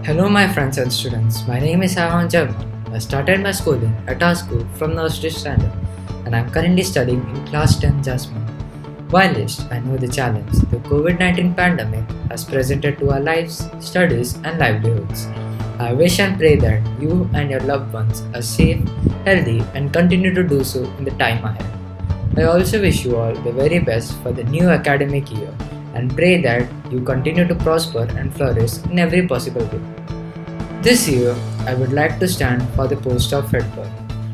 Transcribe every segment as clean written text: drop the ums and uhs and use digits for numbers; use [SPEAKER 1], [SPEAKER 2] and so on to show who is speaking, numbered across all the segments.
[SPEAKER 1] Hello, my friends and students. My name is Sahan Jarma. I started my schooling at our school from nursery standard, and I'm currently studying in class 10 Jasmine. Whilst I know the challenge the COVID 19 pandemic has presented to our lives, studies, and livelihoods, I wish and pray that you and your loved ones are safe, healthy, and continue to do so in the time ahead. I also wish you all the very best for the new academic year and pray that you continue to prosper and flourish in every possible way. This year, I would like to stand for the post of head boy,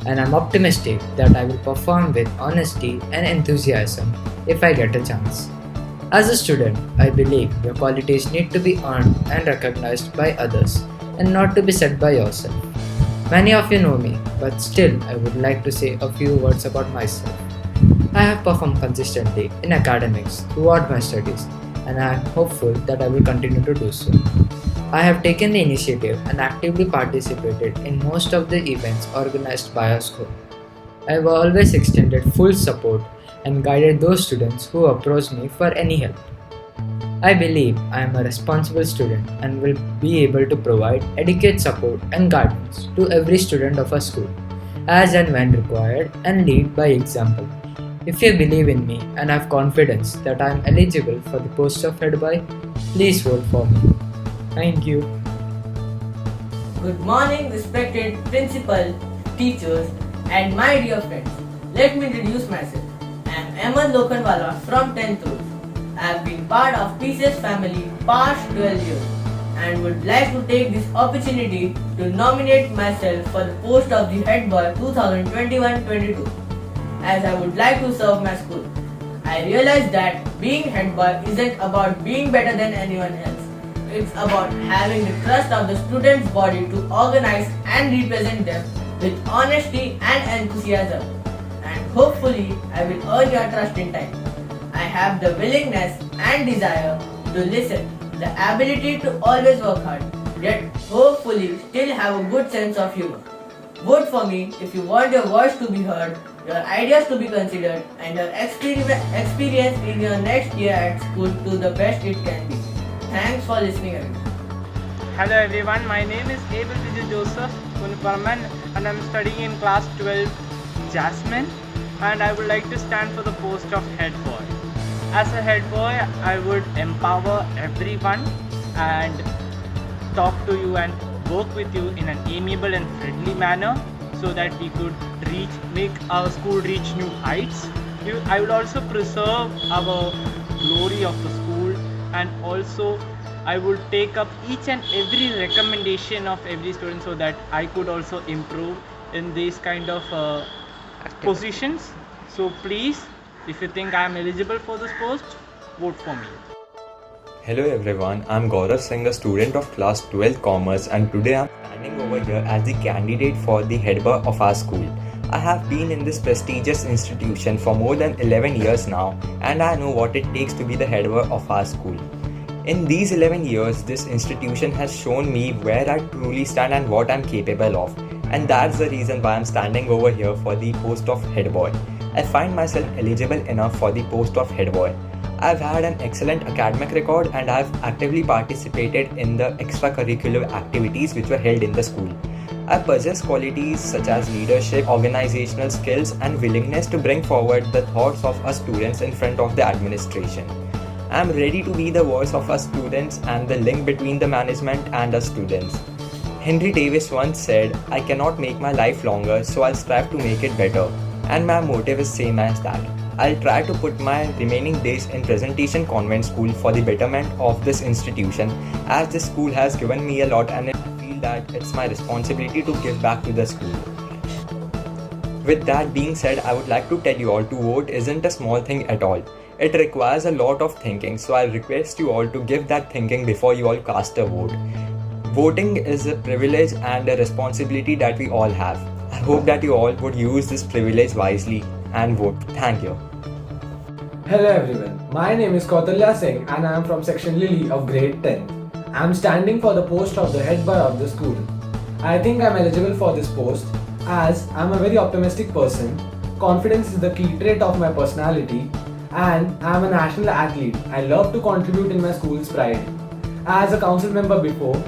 [SPEAKER 1] and I'm optimistic that I will perform with honesty and enthusiasm if I get a chance. As a student, I believe your qualities need to be earned and recognized by others and not to be set by yourself. Many of you know me, but still, I would like to say a few words about myself. I have performed consistently in academics throughout my studies, and I am hopeful that I will continue to do so. I have taken the initiative and actively participated in most of the events organized by our school. I have always extended full support and guided those students who approached me for any help. I believe I am a responsible student and will be able to provide adequate support and guidance to every student of our school, as and when required, and lead by example. If you believe in me and have confidence that I am eligible for the post of head boy, please vote for me. Thank you.
[SPEAKER 2] Good morning, respected principal, teachers, and my dear friends. Let me introduce myself. I am Ahmed Lokanwala from 10th Road. I have been part of PCS family past 12 years and would like to take this opportunity to nominate myself for the post of the head boy 2021-22 as I would like to serve my school. I realize that being head boy isn't about being better than anyone else. It's about having the trust of the student's body to organize and represent them with honesty and enthusiasm. And hopefully, I will earn your trust in time. I have the willingness and desire to listen, the ability to always work hard, yet hopefully still have a good sense of humor. Vote for me if you want your voice to be heard, your ideas to be considered, and your experience in your next year at school to the best it can be. Thanks for listening, everyone.
[SPEAKER 3] Hello everyone, my name is Abel Vijay Joseph Uniparman and I'm studying in class 12 Jasmine, and I would like to stand for the post of head boy. As a head boy, I would empower everyone and talk to you and work with you in an amiable and friendly manner so that we could make our school reach new heights. I would also preserve our glory of the school, and also I would take up each and every recommendation of every student so that I could also improve in these kind of positions. So please, if you think I am eligible for this post, vote for me.
[SPEAKER 4] Hello everyone, I'm Gaurav Singh, a student of class 12 Commerce, and today I'm standing over here as the candidate for the head boy of our school. I have been in this prestigious institution for more than 11 years now, and I know what it takes to be the head boy of our school. In these 11 years, this institution has shown me where I truly stand and what I'm capable of, and that's the reason why I'm standing over here for the post of head boy. I find myself eligible enough for the post of head boy. I've had an excellent academic record and I've actively participated in the extracurricular activities which were held in the school. I possess qualities such as leadership, organizational skills, and willingness to bring forward the thoughts of our students in front of the administration. I am ready to be the voice of our students and the link between the management and our students. Henry Davis once said, "I cannot make my life longer, so I'll strive to make it better." And my motive is same as that. I'll try to put my remaining days in Presentation Convent School for the betterment of this institution, as this school has given me a lot and I feel that it's my responsibility to give back to the school. With that being said, I would like to tell you all to vote isn't a small thing at all. It requires a lot of thinking, so I request you all to give that thinking before you all cast a vote. Voting is a privilege and a responsibility that we all have. I hope that you all would use this privilege wisely and vote. Thank you.
[SPEAKER 5] Hello everyone, my name is Kautalya Singh and I am from section Lily of grade 10. I am standing for the post of the head boy of the school. I think I am eligible for this post as I am a very optimistic person, confidence is the key trait of my personality, and I am a national athlete. I love to contribute in my school's pride. As a council member before,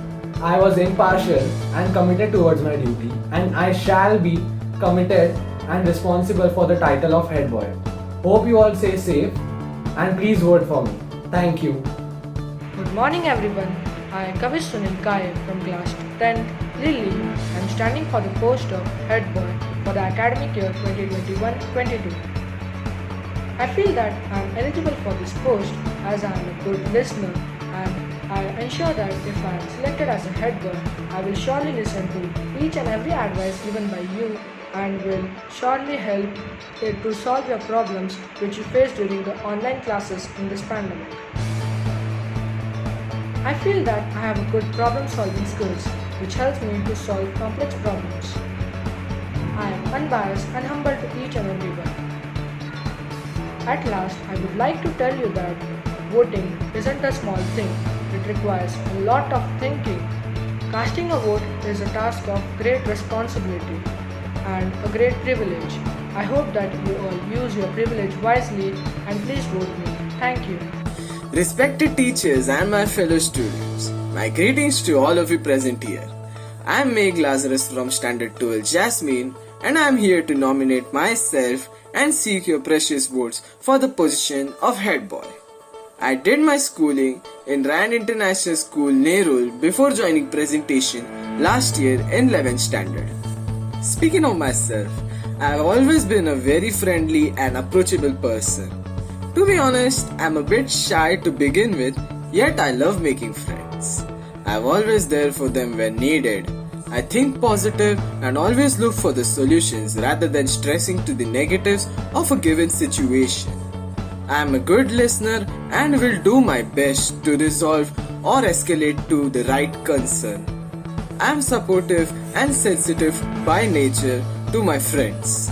[SPEAKER 5] I was impartial and committed towards my duty, and I shall be committed and responsible for the title of head boy. Hope you all stay safe and please vote for me. Thank you.
[SPEAKER 6] Good morning everyone. I am Kavish Sunil Kaya from class 10th Lily. I am standing for the post of head boy for the academic year 2021-22. I feel that I am eligible for this post as I am a good listener, and I ensure that if I am selected as a head boy, I will surely listen to each and every advice given by you and will surely help to solve your problems which you face during the online classes in this pandemic. I feel that I have a good problem solving skills which helps me to solve complex problems. I am unbiased and humble to each and everyone. At last, I would like to tell you that voting isn't a small thing. It requires a lot of thinking. Casting a vote is a task of great responsibility and a great privilege. I hope that you all use your privilege wisely and please vote me. Thank you.
[SPEAKER 7] Respected teachers and my fellow students, my greetings to all of you present here. I am Meg Lazarus from Standard 12 Jasmine, and I am here to nominate myself and seek your precious votes for the position of head boy. I did my schooling in Rand International School, Nerul before joining presentation last year in 11th standard. Speaking of myself, I have always been a very friendly and approachable person. To be honest, I'm a bit shy to begin with, yet I love making friends. I'm always there for them when needed. I think positive and always look for the solutions rather than stressing to the negatives of a given situation. I'm a good listener and will do my best to resolve or escalate to the right concern. I'm supportive and sensitive by nature to my friends.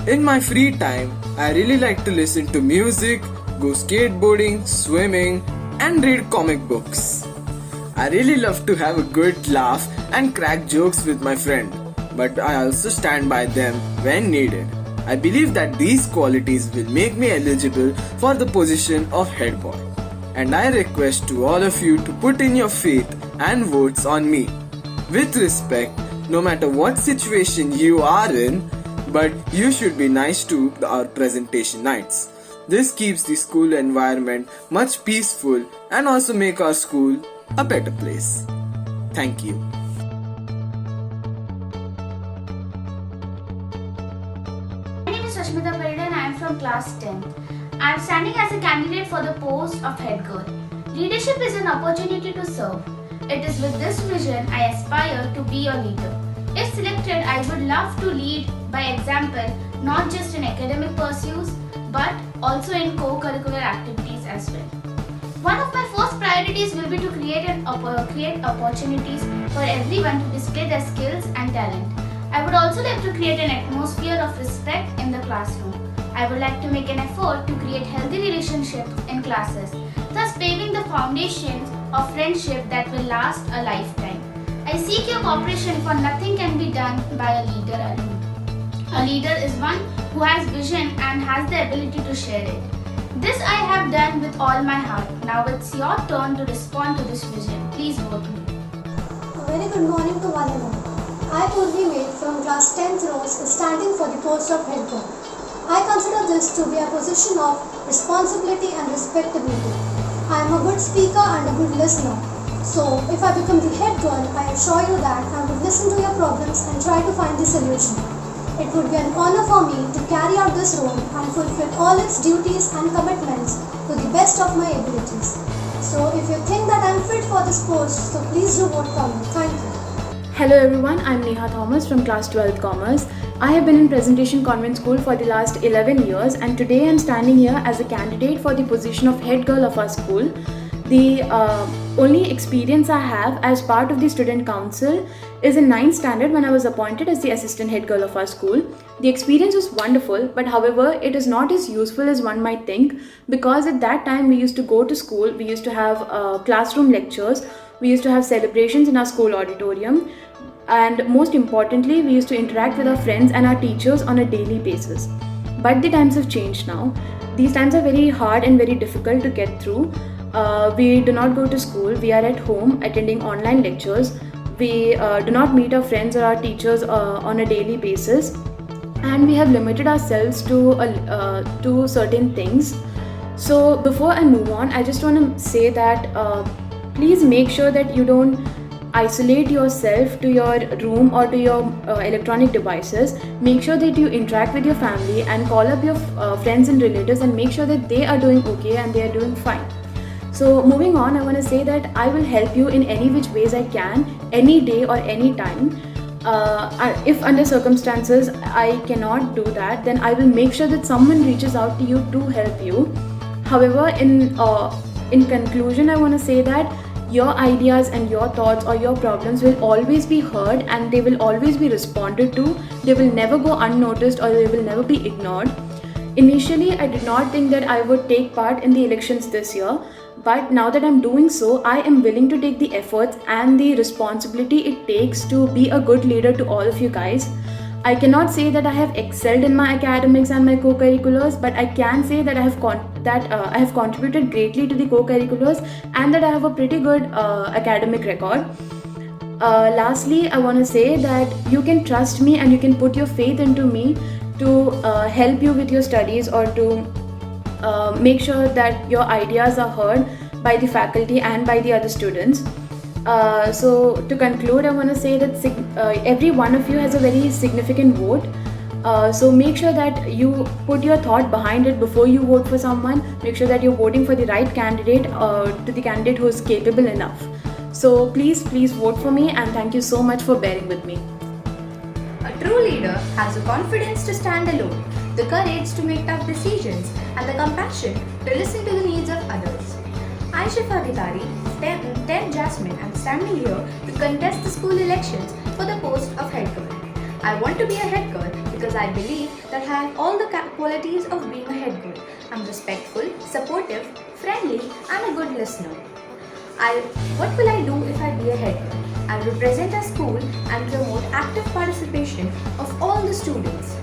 [SPEAKER 7] In my free time, I really like to listen to music, go skateboarding, swimming, and read comic books. I really love to have a good laugh and crack jokes with my friend, but I also stand by them when needed. I believe that these qualities will make me eligible for the position of head boy. And I request to all of you to put in your faith and votes on me. With respect, no matter what situation you are in, but you should be nice to our presentation nights. This keeps the school environment much peaceful and also make our school a better place. Thank you.
[SPEAKER 8] My name is Rashmita Parida and I am from class 10. I am standing as a candidate for the post of head girl. Leadership is an opportunity to serve. It is with this vision I aspire to be a leader. If selected, I would love to lead by example, not just in academic pursuits, but also in co-curricular activities as well. One of my first priorities will be to create opportunities for everyone to display their skills and talent. I would also like to create an atmosphere of respect in the classroom. I would like to make an effort to create healthy relationships in classes, thus paving the foundations of friendship that will last a lifetime. I seek your cooperation, for nothing can be done by a leader alone. A leader is one who has vision and has the ability to share it. This I have done with all my heart. Now it's your turn to respond to this vision. Please vote me.
[SPEAKER 9] A very good morning to one and all. I, Purvi Maid from class 10th rows, is standing for the post of head girl. I consider this to be a position of responsibility and respectability. I am a good speaker and a good listener. So, if I become the head girl, I assure you that I would listen to your problems and try to find the solution. It would be an honor for me to carry out this role and fulfill all its duties and commitments to the best of my abilities. So, if you think that I am fit for this post, so please do vote for me. Thank you.
[SPEAKER 10] Hello everyone, I am Neha Thomas from class 12th Commerce. I have been in Presentation Convent School for the last 11 years and today I am standing here as a candidate for the position of head girl of our school. The only experience I have as part of the student council is in 9th standard when I was appointed as the assistant head girl of our school. The experience was wonderful, but however it is not as useful as one might think, because at that time we used to go to school, we used to have classroom lectures, we used to have celebrations in our school auditorium, and most importantly we used to interact with our friends and our teachers on a daily basis. But the times have changed now. These times are very hard and very difficult to get through. We do not go to school, we are at home attending online lectures. we do not meet our friends or our teachers on a daily basis, and we have limited ourselves to certain things. So before I move on, I just want to say that please make sure that you don't isolate yourself to your room or to your electronic devices. Make sure that you interact with your family and call up your friends and relatives and make sure that they are doing okay and they are doing fine. So moving on, I want to say that I will help you in any which ways I can, any day or any time. If under circumstances I cannot do that, then I will make sure that someone reaches out to you to help you. However, in conclusion, I want to say that your ideas and your thoughts or your problems will always be heard and they will always be responded to. They will never go unnoticed or they will never be ignored. Initially, I did not think that I would take part in the elections this year, but now that I'm doing so, I am willing to take the efforts and the responsibility it takes to be a good leader to all of you guys. I cannot say that I have excelled in my academics and my co-curriculars, but I can say that I have contributed greatly to the co-curriculars and that I have a pretty good academic record. Lastly, I want to say that you can trust me and you can put your faith into me to help you with your studies or to make sure that your ideas are heard by the faculty and by the other students. So to conclude, I want to say that every one of you has a very significant vote. So make sure that you put your thought behind it before you vote for someone. Make sure that you're voting for the right candidate, to the candidate who is capable enough. So please vote for me, and thank you so much for bearing with me.
[SPEAKER 11] A true leader has the confidence to stand alone, the courage to make tough decisions, and the compassion to listen to the needs of others. I, Shifa Gitari, 10th Jasmine, am standing here to contest the school elections for the post of head girl. I want to be a head girl because I believe that I have all the qualities of being a head girl. I'm respectful, supportive, friendly, and a good listener. What will I do if I be a head girl? I will represent our school and promote active participation of all the students.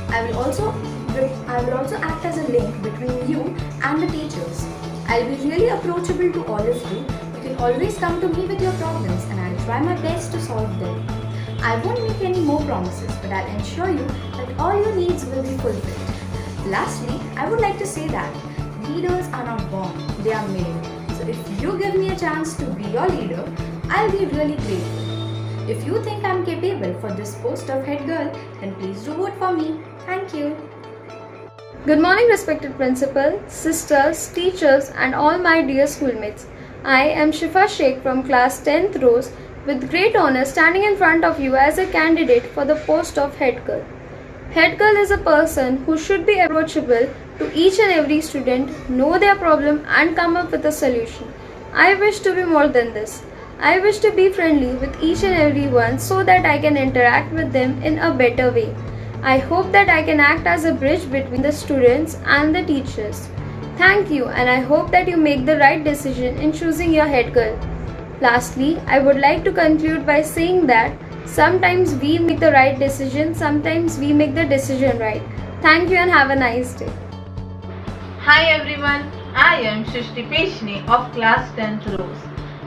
[SPEAKER 11] I will also act as a link between you and the teachers. I'll be really approachable to all of you. You can always come to me with your problems and I'll try my best to solve them. I won't make any more promises, but I'll ensure you that all your needs will be fulfilled. Lastly, I would like to say that leaders are not born, they are made. So if you give me a chance to be your leader, I'll be really grateful. If you think I'm capable for this post of head girl, then please do vote for me. Thank you.
[SPEAKER 12] Good morning, respected principal, sisters, teachers, and all my dear schoolmates. I am Shifa Sheikh from class 10th rows, with great honor standing in front of you as a candidate for the post of head girl. Head girl is a person who should be approachable to each and every student, know their problem, and come up with a solution. I wish to be more than this. I wish to be friendly with each and everyone so that I can interact with them in a better way. I hope that I can act as a bridge between the students and the teachers. Thank you, and I hope that you make the right decision in choosing your head girl. Lastly, I would like to conclude by saying that sometimes we make the right decision, sometimes we make the decision right. Thank you and have a nice day.
[SPEAKER 13] Hi everyone, I am Shrishti Peshne of class 10th rows.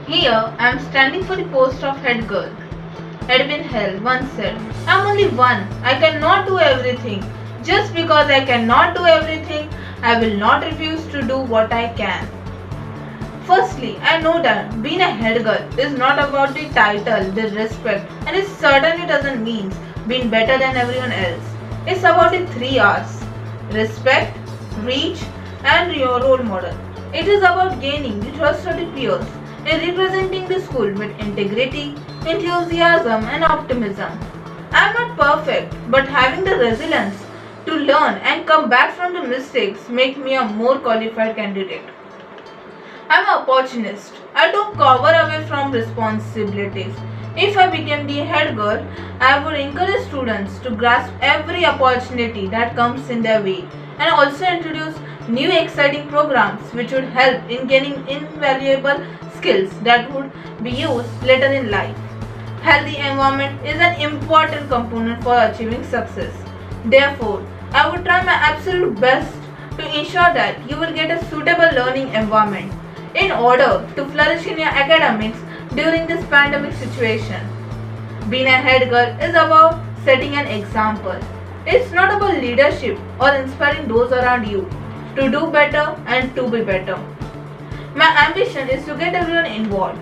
[SPEAKER 13] Here I am standing for the post of head girl. Edwin Hell once said, "I'm only one, I cannot do everything. Just because I cannot do everything, I will not refuse to do what I can." Firstly, I know that being a head girl is not about the title, the respect, and it certainly doesn't mean being better than everyone else. It's about the 3 R's: respect, reach, and your role model. It is about gaining the trust of the peers in representing the school with integrity, enthusiasm, and optimism. I am not perfect, but having the resilience to learn and come back from the mistakes make me a more qualified candidate. I am an opportunist. I don't cover away from responsibilities. If I became the head girl, I would encourage students to grasp every opportunity that comes in their way and also introduce new exciting programs which would help in gaining invaluable skills that would be used later in life. Healthy environment is an important component for achieving success. Therefore, I would try my absolute best to ensure that you will get a suitable learning environment. In order to flourish in your academics, during this pandemic situation. Being a head girl is about setting an example. It's not about leadership or inspiring those around you to do better and to be better. My ambition is to get everyone involved.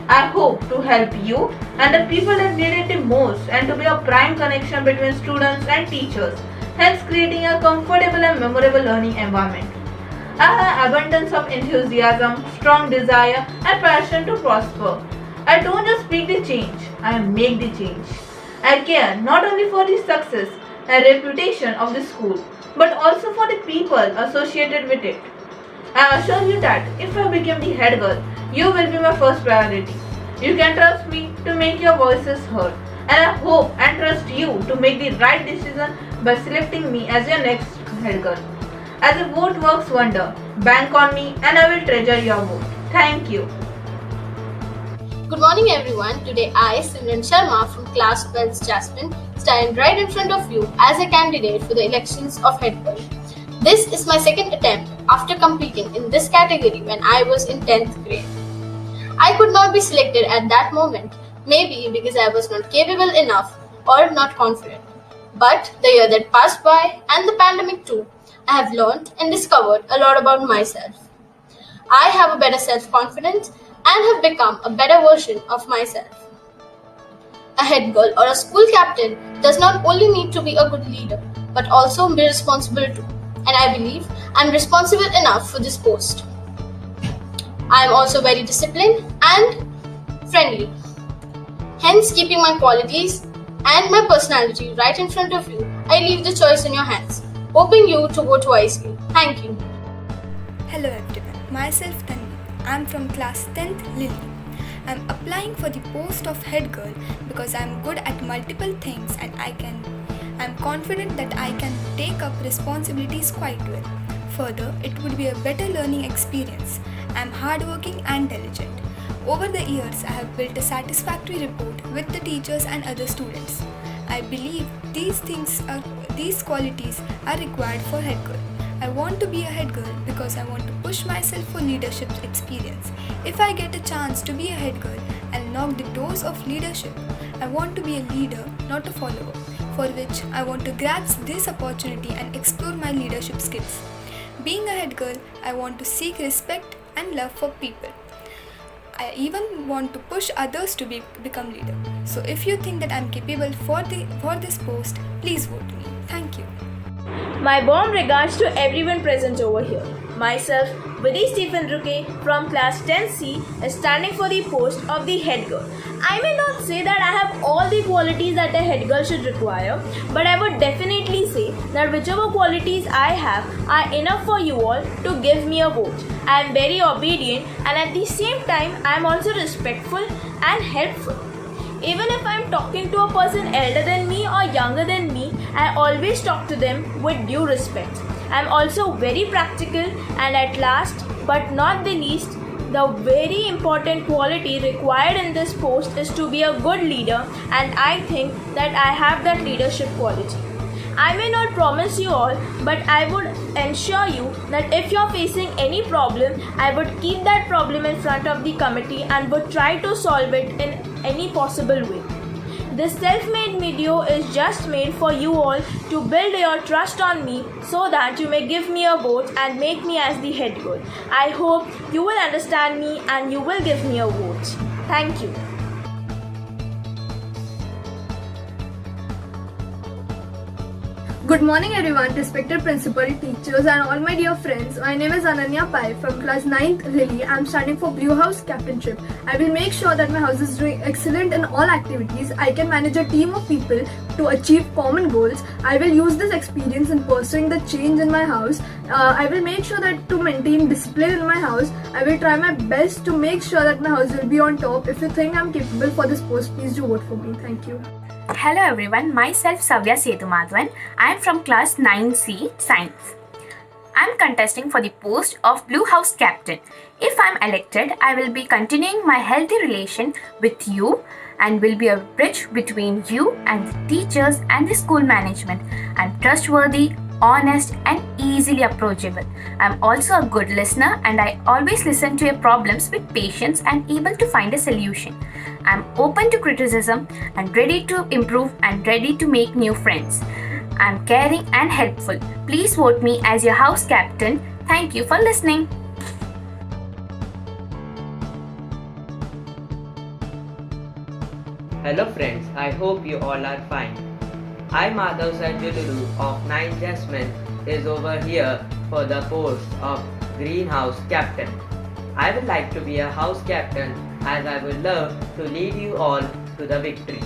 [SPEAKER 13] I hope to help you and the people that need it the most and to be a prime connection between students and teachers, hence creating a comfortable and memorable learning environment. I have abundance of enthusiasm, strong desire and passion to prosper. I don't just speak the change, I make the change. I care not only for the success and reputation of the school, but also for the people associated with it. I assure you that if I become the head girl, you will be my first priority. You can trust me to make your voices heard, and I hope and trust you to make the right decision by selecting me as your next head girl. As a vote works wonder, bank on me and I will treasure your vote. Thank you.
[SPEAKER 14] Good morning everyone. Today I, Simran Sharma from class 12 Jasmine, stand right in front of you as a candidate for the elections of head girl. This is my second attempt after competing in this category when I was in 10th grade. I could not be selected at that moment, maybe because I was not capable enough or not confident. But the year that passed by and the pandemic too, I have learned and discovered a lot about myself. I have a better self-confidence and have become a better version of myself. A head girl or a school captain does not only need to be a good leader, but also be responsible too. And I believe I am responsible enough for this post. I am also very disciplined and friendly. Hence, keeping my qualities and my personality right in front of you, I leave the choice in your hands, hoping you to vote wisely. Thank you.
[SPEAKER 15] Hello everyone, myself Tanvi. I am from class 10th Lily. I am applying for the post of head girl because I am good at multiple things and I am confident that I can take up responsibilities quite well. Further, it would be a better learning experience. I am hardworking and diligent. Over the years, I have built a satisfactory rapport with the teachers and other students. I believe these qualities are required for head girl. I want to be a head girl because I want to push myself for leadership experience. If I get a chance to be a head girl, I'll knock the doors of leadership. I want to be a leader, not a follower, for which I want to grasp this opportunity and explore my leadership skills. Being a head girl, I want to seek respect and love for people. I even want to push others to become leader. So if you think that I'm capable for this post, please vote me. Thank you.
[SPEAKER 16] My warm regards to everyone present over here. Myself, Vidhi Stephen Ruke from class 10C is standing for the post of the head girl. I may not say that I have all the qualities that a head girl should require, but I would definitely say that whichever qualities I have are enough for you all to give me a vote. I am very obedient and at the same time I am also respectful and helpful. Even if I am talking to a person elder than me or younger than me, I always talk to them with due respect. I am also very practical and at last but not the least, the very important quality required in this post is to be a good leader, and I think that I have that leadership quality. I may not promise you all, but I would ensure you that if you're facing any problem, I would keep that problem in front of the committee and would try to solve it in any possible way. This self-made video is just made for you all to build your trust on me so that you may give me a vote and make me as the head girl. I hope you will understand me and you will give me a vote. Thank you.
[SPEAKER 12] Good morning everyone, respected principal, teachers and all my dear friends. My name is Ananya Pai from class 9th Lily. I am standing for Blue House Captainship. I will make sure that my house is doing excellent in all activities. I can manage a team of people to achieve common goals. I will use this experience in pursuing the change in my house. I will make sure that to maintain discipline in my house. I will try my best to make sure that my house will be on top. If you think I am capable for this post, please do vote for me. Thank you.
[SPEAKER 17] Hello everyone, myself Savya Setumadwan. I am from class 9C Science. I am contesting for the post of Blue House Captain. If I am elected, I will be continuing my healthy relation with you and will be a bridge between you and the teachers and the school management. I am trustworthy, honest, and easily approachable. I'm also a good listener and I always listen to your problems with patience and able to find a solution. I'm open to criticism and ready to improve and ready to make new friends. I'm caring and helpful. Please vote me as your house captain. Thank you for listening.
[SPEAKER 2] Hello friends, I hope you all are fine. I Madhav Sanjululu of 9 Jasmine is over here for the post of Greenhouse Captain. I would like to be a house captain as I would love to lead you all to the victory.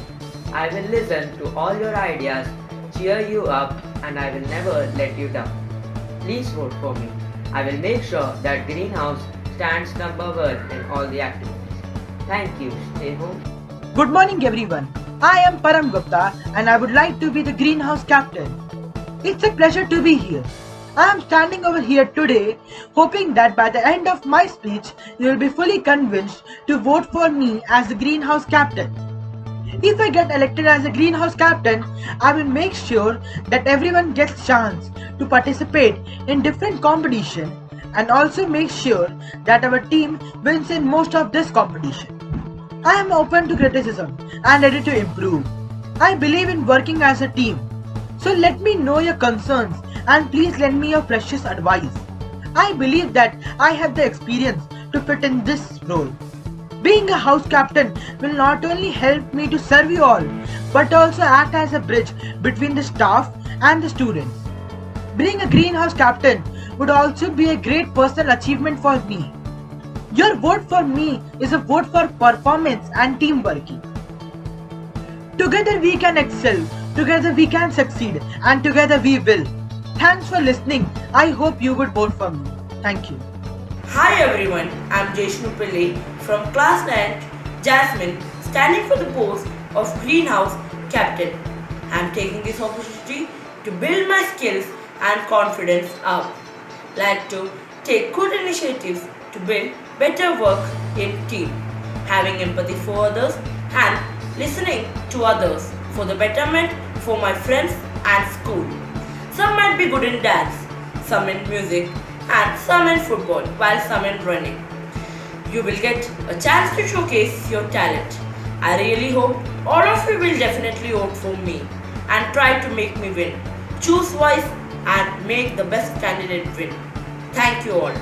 [SPEAKER 2] I will listen to all your ideas, cheer you up, and I will never let you down. Please vote for me. I will make sure that Greenhouse stands number 1 in all the activities. Thank you. Stay home.
[SPEAKER 18] Good morning everyone. I am Param Gupta and I would like to be the Greenhouse Captain. It's a pleasure to be here. I am standing over here today hoping that by the end of my speech you will be fully convinced to vote for me as the Greenhouse Captain. If I get elected as a Greenhouse Captain, I will make sure that everyone gets chance to participate in different competition and also make sure that our team wins in most of this competition. I am open to criticism and ready to improve. I believe in working as a team. So let me know your concerns and please lend me your precious advice. I believe that I have the experience to fit in this role. Being a house captain will not only help me to serve you all, but also act as a bridge between the staff and the students. Being a Greenhouse Captain would also be a great personal achievement for me. Your vote for me is a vote for performance and teamwork. Together we can excel, together we can succeed, and together we will. Thanks for listening. I hope you would vote for me. Thank you.
[SPEAKER 2] Hi everyone, I'm Jeshnu Pillai from class 9 Jasmine, standing for the post of Greenhouse Captain. I'm taking this opportunity to build my skills and confidence up. Like to take good initiatives to build better work in team, having empathy for others and listening to others for the betterment for my friends and school. Some might be good in dance, some in music, and some in football, while some in running. You will get a chance to showcase your talent. I really hope all of you will definitely vote for me and try to make me win. Choose wise and make the best candidate win. Thank you all.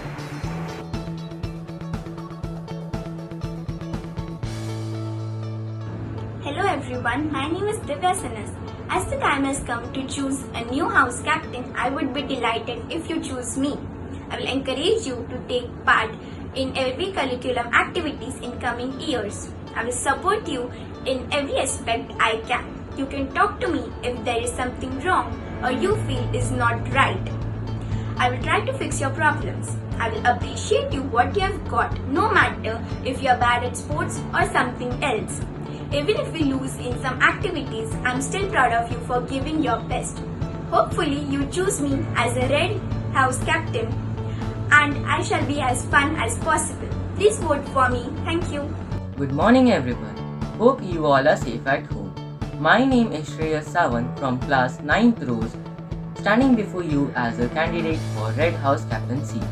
[SPEAKER 19] Hello everyone, my name is Divya Sinas. As the time has come to choose a new house captain, I would be delighted if you choose me. I will encourage you to take part in every curriculum activities in coming years. I will support you in every aspect I can. You can talk to me if there is something wrong or you feel is not right. I will try to fix your problems. I will appreciate you what you have got, no matter if you are bad at sports or something else. Even if we lose in some activities, I'm still proud of you for giving your best. Hopefully you choose me as a Red House Captain and I shall be as fun as possible. Please vote for me. Thank you.
[SPEAKER 20] Good morning everyone. Hope you all are safe at home. My name is Shreyas Sawant from class 9th rows, standing before you as a candidate for Red House Captaincy.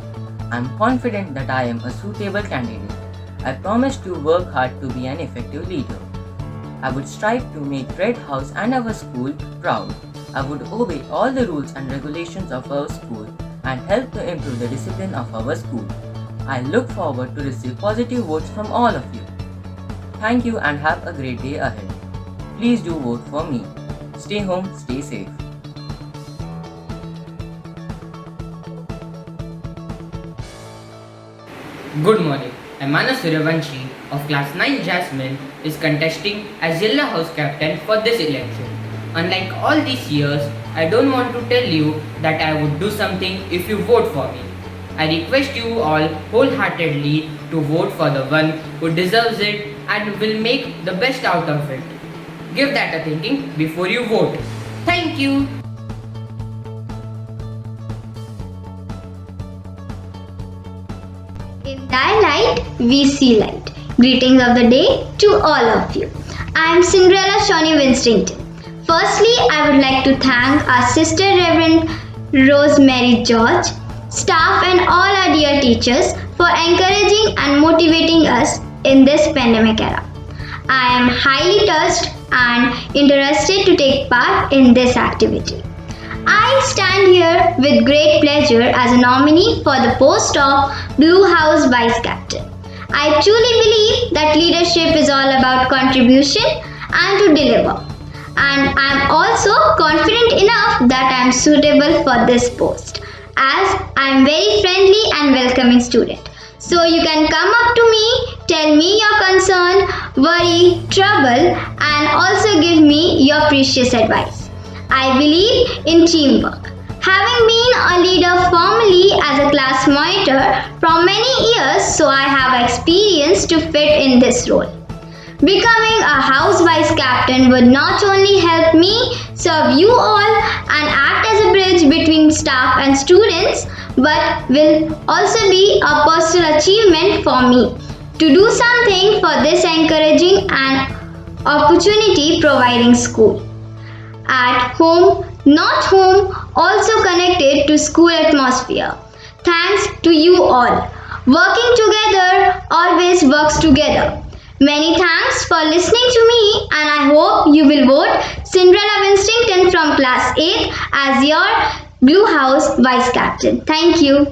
[SPEAKER 20] I'm confident that I am a suitable candidate. I promise to work hard to be an effective leader. I would strive to make Red House and our school proud. I would obey all the rules and regulations of our school and help to improve the discipline of our school. I look forward to receive positive votes from all of you. Thank you and have a great day ahead. Please do vote for me. Stay home, stay safe.
[SPEAKER 21] Good morning. I'm Manas Suryavanshi of class 9 Jasmine is contesting as Yellow House Captain for this election. Unlike all these years, I don't want to tell you that I would do something if you vote for me. I request you all wholeheartedly to vote for the one who deserves it and will make the best out of it. Give that a thinking before you vote. Thank you.
[SPEAKER 22] In thy light, we see light. Greetings of the day to all of you. I am Cinderella Shawnee Winstington. Firstly, I would like to thank our Sister Reverend Rosemary George, staff and all our dear teachers for encouraging and motivating us in this pandemic era. I am highly touched and interested to take part in this activity. I stand here with great pleasure as a nominee for the post of Blue House Vice Captain. I truly believe that leadership is all about contribution and to deliver. And I am also confident enough that I am suitable for this post, as I am very friendly and welcoming student. So you can come up to me, tell me your concern, worry, trouble, and also give me your precious advice. I believe in teamwork. Having been a leader formerly as a class monitor from many years, so I have experience to fit in this role. Becoming a house vice captain would not only help me serve you all and act as a bridge between staff and students, but will also be a personal achievement for me to do something for this encouraging and opportunity providing school. At home, not home, also connected to school atmosphere. Thanks to you all. Working together always works together. Many thanks for listening to me, and I hope you will vote Cinderella Winstington from class 8 as your Blue House Vice Captain. Thank you.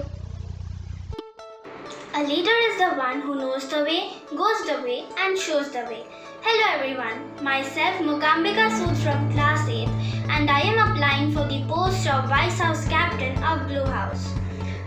[SPEAKER 1] A leader is the one who knows the way, goes the way, and shows the way. Hello everyone, myself Mukambika Sood from class 8 and I am applying for the post of Vice House Captain of Blue House.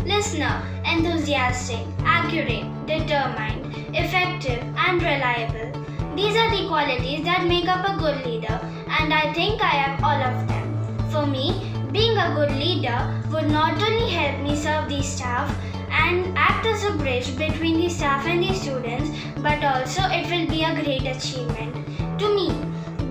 [SPEAKER 1] Listener, enthusiastic, accurate, determined, effective and reliable. These are the qualities that make up a good leader and I think I have all of them. For me, being a good leader would not only help me serve the staff and act as a bridge between the staff and the students, but also it will be a great achievement. To me,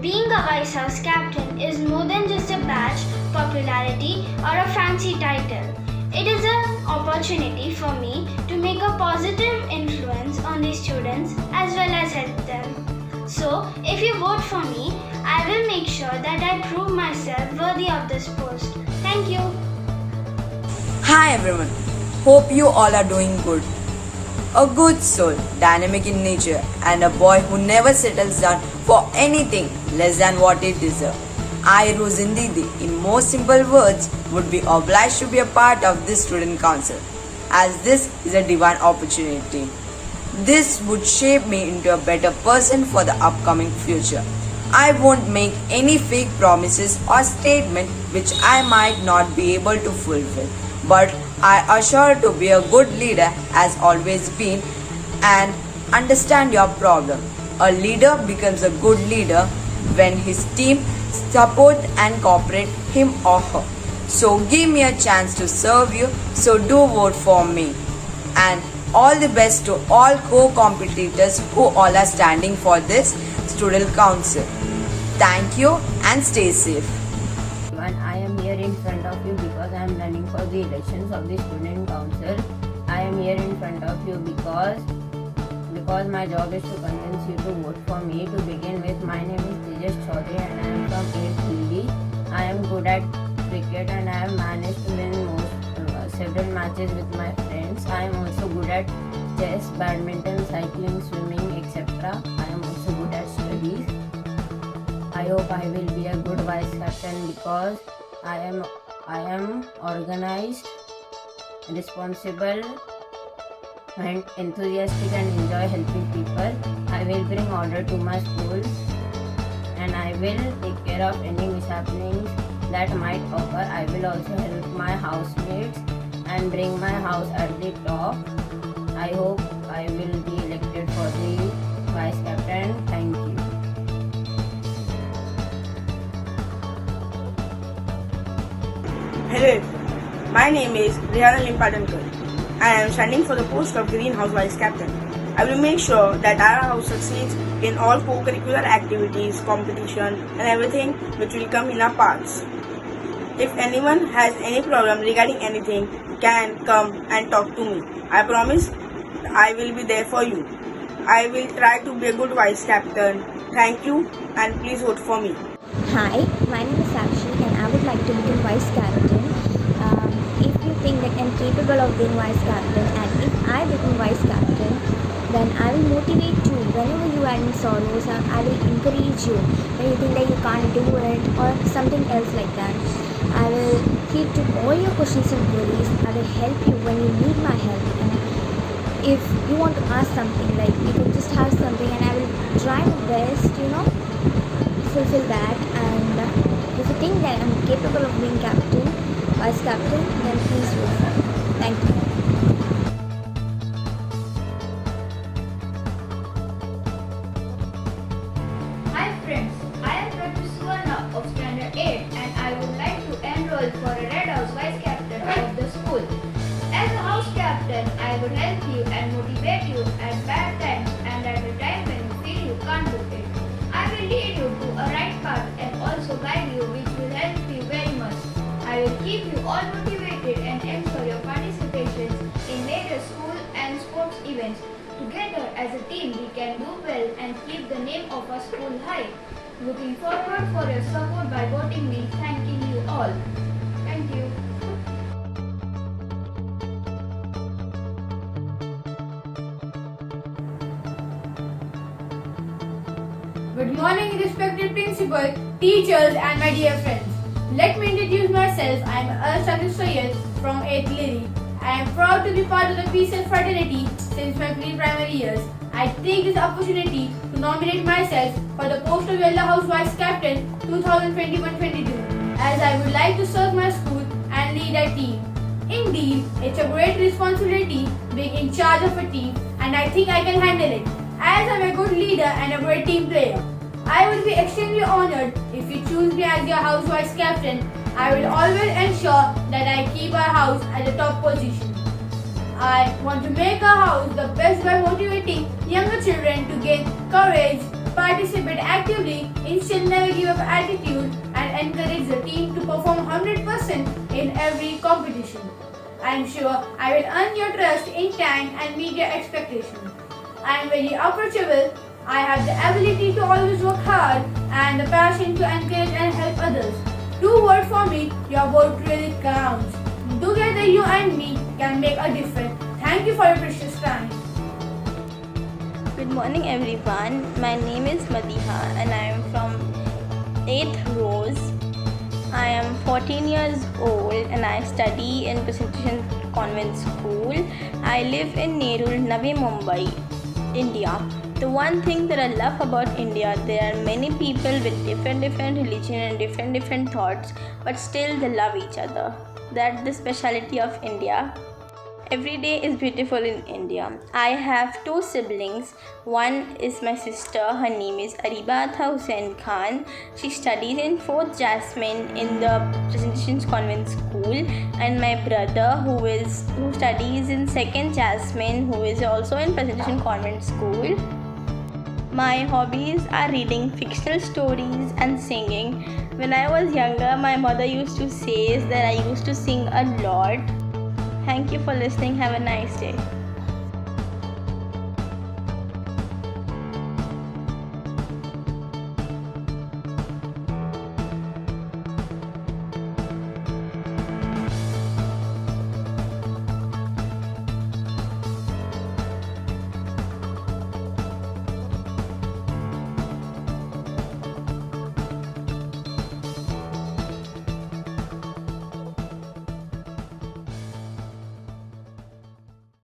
[SPEAKER 1] being a Vice House Captain is more than just a badge, popularity or a fancy title. It is an opportunity for me to make a positive influence on the students as well as help them. So, if you vote for me, I will make sure that I prove myself worthy of this post. Thank you.
[SPEAKER 3] Hi everyone. Hope you all are doing good. A good soul, dynamic in nature, and a boy who never settles down for anything less than what he deserves. I, Rosindidi, in most simple words, would be obliged to be a part of this student council, as this is a divine opportunity. This would shape me into a better person for the upcoming future. I won't make any fake promises or statements which I might not be able to fulfill, but I assure to be a good leader has always been and understand your problem. A leader becomes a good leader when his team support and cooperate him or her. So give me a chance to serve you, so do vote for me. And all the best to all co-competitors who all are standing for this student council. Thank you and stay safe.
[SPEAKER 23] I am here in front of you because I am running for the elections of the student council. I am here in front of you because my job is to convince you to vote for me. To begin with, my name is Tejas Chaudhary and I am from 8th Delhi. I am good at cricket and I have managed to win several matches with my friends. I am also good at chess, badminton, cycling, swimming, etc. I am also good at studies. I hope I will be a good vice captain because I am organized, responsible and enthusiastic and enjoy helping people. I will bring order to my school and I will take care of any mishappenings that might occur. I will also help my housemates and bring my house at the top. I hope I will be elected for the vice captain. Thank you.
[SPEAKER 24] Hello, my name is Rihana Limpadankar. I am standing for the post of Greenhouse Vice Captain. I will make sure that our house succeeds in all co-curricular activities, competition and everything which will come in our paths. If anyone has any problem regarding anything, can come and talk to me. I promise I will be there for you. I will try to be a good vice captain. Thank you and please vote for me.
[SPEAKER 25] Hi, my name is Sakshi and I would like to become vice captain.
[SPEAKER 4] capable of being vice captain, and if I become vice captain, then I will motivate you. Whenever you are in sorrows, I will encourage you. When you think that you can't do it or something else like that, I will heed to all your questions and queries. I will help you when you need my help. And if you want to ask something, like you can just have something, and I will try my best, fulfill that. And if you think that I'm capable of being captain, vice captain, then please vote for me. Thank you.
[SPEAKER 5] Hi friends, I am Dr. Suvarna of Standard 8 and I would like to enroll for a Red House Vice Captain of the school. As a house captain, I will help you and motivate you at bad times and at a time when you feel you can't do it. I will lead you to a right path and also guide you, which will help you very much. I will keep you all motivated and ensure your participation in various school and sports events. Together as a team we can do well and keep the name of our school high. Looking forward for your support by voting me. Thanking you all. Thank you.
[SPEAKER 6] Good morning, respected principal, teachers and my dear friends. Let me introduce myself. I am Al-Shakir Sayyed from 8th Lily. I am proud to be part of the Peace and Fraternity since my pre-primary years. I take this opportunity to nominate myself for the post of Yellow House Vice Captain 2021-22, as I would like to serve my school and lead a team. Indeed, it's a great responsibility being in charge of a team, and I think I can handle it, as I'm a good leader and a great team player. I will be extremely honored if you choose me as your house vice captain. I will always ensure that I keep our house at the top position. I want to make our house the best by motivating younger children to gain courage, participate actively, instill never give up attitude, and encourage the team to perform 100% in every competition. I am sure I will earn your trust in time and meet your expectations. I am very approachable. I have the ability to always work hard and the passion to encourage and help others. Do vote for me, your vote really counts. Together you and me can make a difference. Thank you for your precious time.
[SPEAKER 7] Good morning everyone. My name is Madiha and I am from 8th Rose. I am 14 years old and I study in Presentation Convent School. I live in Nerul, Navi Mumbai, India. The one thing that I love about India, there are many people with different religion and different thoughts, but still they love each other. That's the speciality of India. Every day is beautiful in India. I have two siblings. One is my sister. Her name is Aribatha Hussain Khan. She studies in 4th Jasmine in the Presentation Convent School. And my brother who studies in 2nd Jasmine, who is also in Presentation Convent School. My hobbies are reading fictional stories and singing. When I was younger, my mother used to say that I used to sing a lot. Thank you for listening. Have a nice day.